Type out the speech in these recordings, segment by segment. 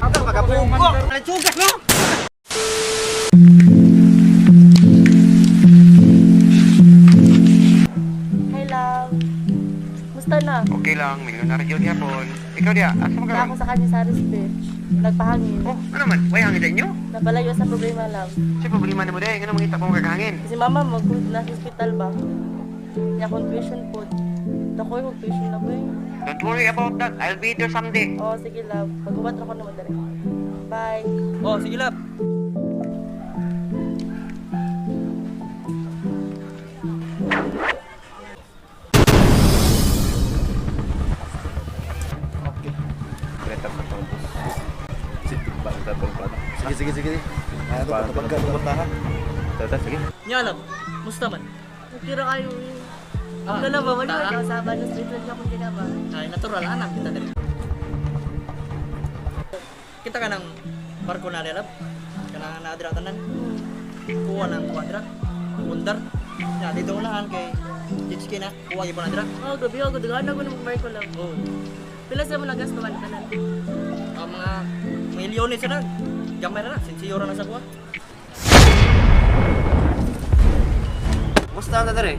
Ako makapugo. Alam sugas no? Hi, love. Musta na? Okay lang, milyonaryo niya po. Ikaw dia, asa mo Na ka? ako sa kanya sa Beach. Nagpahangin. Oh, ano man? Way hangin din nyo? Napalayo sa problema, love. Siya problema na mo dahil. Ano mangita po kagahangin? Kasi mama mo, kung nasa hospital ba? Niya akong tuition po. Ako yung tuition na po eh. Don't worry about that. I'll be there someday. Oo, sige, love. Pag-ubat ako naman dali. Bye. Oh, sige lab. Sige. Ano pa pagkakatahan? Sige. Nya lab. Musta man? Nagkira kayo eh. Ah, Dalawa, wala ta- ka sa Banos Street lang akong ginaba. Ay, natural anak kita dali. Kita ka ng barko na lab. Kanang naadira tanan. Kuha ng kuadra. Bundar. Ya, dito unahan kay Jitski na. Kuha gyud na dira. Oh, gabi ako. Dagaan ako ng Marco lang. Oh. Pila sa mo nagas naman ka na. Ang mga milyones na. Gamay na na. Sinsiyora na sa kuha. Musta na dere?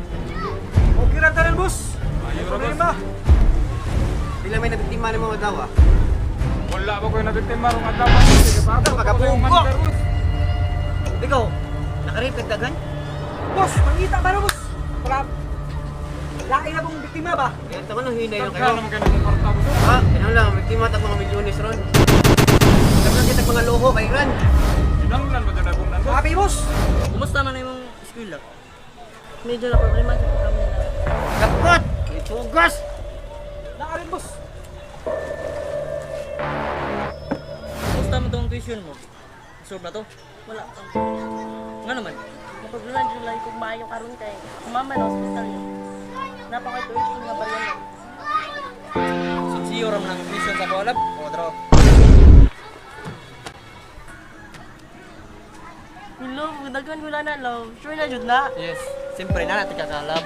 Okay lang tanan, boss. May problema. Pila may nabiktima ng mga dawa? Wala ba ko yung nabiktima rong adlaw? Ako makapugo. Ikaw, nakaripid dagan? Boss, mangita ba na, boss? Wala. Lain na pong biktima ba? Kaya tama nang hinay lang Kaya kayo. naman kayo ng kwarta mo. Ha? Kaya lang, biktima tag mga milyones ron. Tapos kita mga loho, bayran. Sinanglan ba dyan akong nandun? Happy, boss. Kumusta man imong school lang? Medyo na problema sa kami na. Kapot! Itugas! Nakarin, boss. Kumusta mo tong tuition mo? Solve na to? Wala kang Nga naman? Napaglunan July kung maayo karon kay mama na hospital yun. Napaka-tuition nga ba yan? Sinsiyora mo ng tuition sa kualab? O draw? Hello, dagan wala na love. Sure na jud na. Yes. Siyempre na natin kakalab.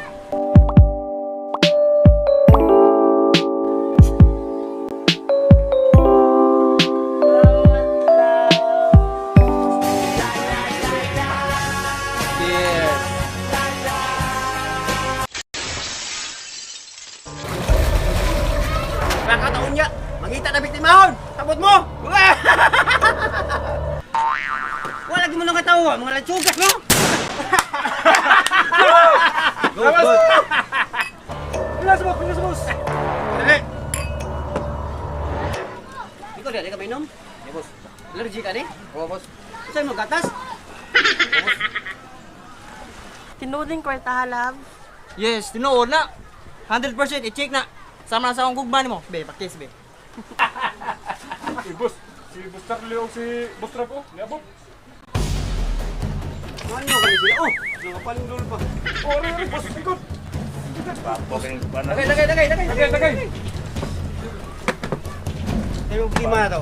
Yes. Nakataon niya! Mangita na biktimahon! Tapot mo! Wala lagi mo nang katawa, mga lansugas no? Good, good. Pilas, boss. Dali! Ikaw di ka mainom? Yeah, boss. Allergic ka di? Oo, boss. Saan mo gatas? Tinuding kwarta love. Yes, tinuod na. 100% i-check na. Sama na sa akong gugma mo. Be, pakis be. Si boss. Si Boss Charlie o si Boss Trapo. Liabot. Ano kami sila? Oh! Nakapaling lul pa. Oh, ari, boss. Ikot. Tagay. Sa'yo yung biktima na to.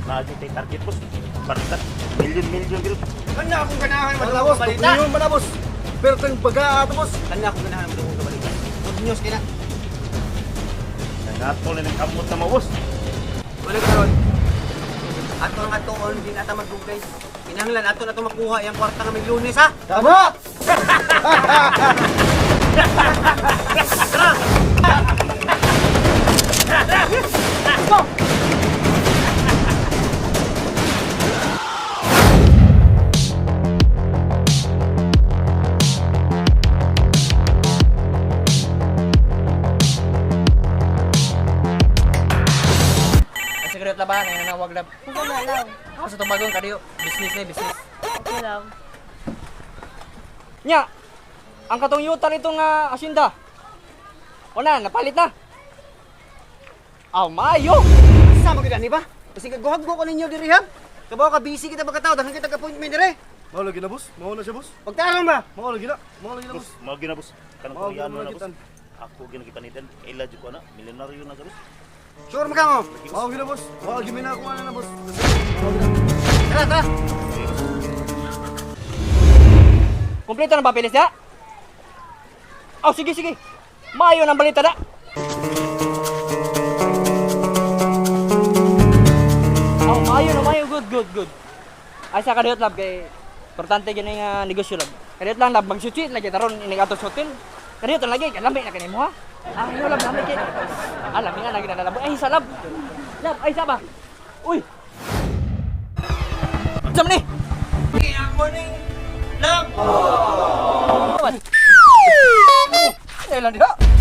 Nakagit ay target, boss. Balikat. Milyon gil. Kanya akong ganahan Wala, madungong boss. kabalita. Yun ba na, boss? Pero tayong baga, boss. Kanya akong ganahan madungong kabalita. Good news kina. Natol na ng kamot na mo, boss. Wala ka ron. Ato ang atoon, din ata magdugay. Pinanglan ato na ito makuha yung kwarta ng milyones ha. Tama! Ang secret laban, ay nanawag lab. Wala na love. Kasi itong bagong kadiyo. Business na, business. Okay love. Nya, ang katong yuta nito nga asinda. O na, napalit na. Aw, maayo. Sama kita ni ba? Kasi kaguhag ko ninyo diri ha. Kabaw ka busy kita pagkatao, dahil kita ka-appointment dire. Mau lagi na, boss. Mau na siya, boss. Pagtarong ba? Mau lagi na, boss. Mga gina, boss. Kanang Mau koreano na, gitan. boss. Ako ginagipanitan. Ila dyan ko na. Milyonaryo na, boss. Sure mo ka mo? Mau gina, boss. Mau lagi na ako na, boss. Tara, tara. Kompleto na ba pilis ya? Oh, sige. Maayo ng balita da. good. Ay sa kadiyot lab kay importante gini nga negosyo lab. Kadiyot lang lab magsuchi lagi taron ining ato sa hotel. Kadiyot lang lagi lambi na kanimo ha. Ah, yo lab lambi kay. Alam nga lagi na lab. Ay sa lab. Lab ay sa ba. Uy. Jam ni. Good morning, love! Ay lang diha.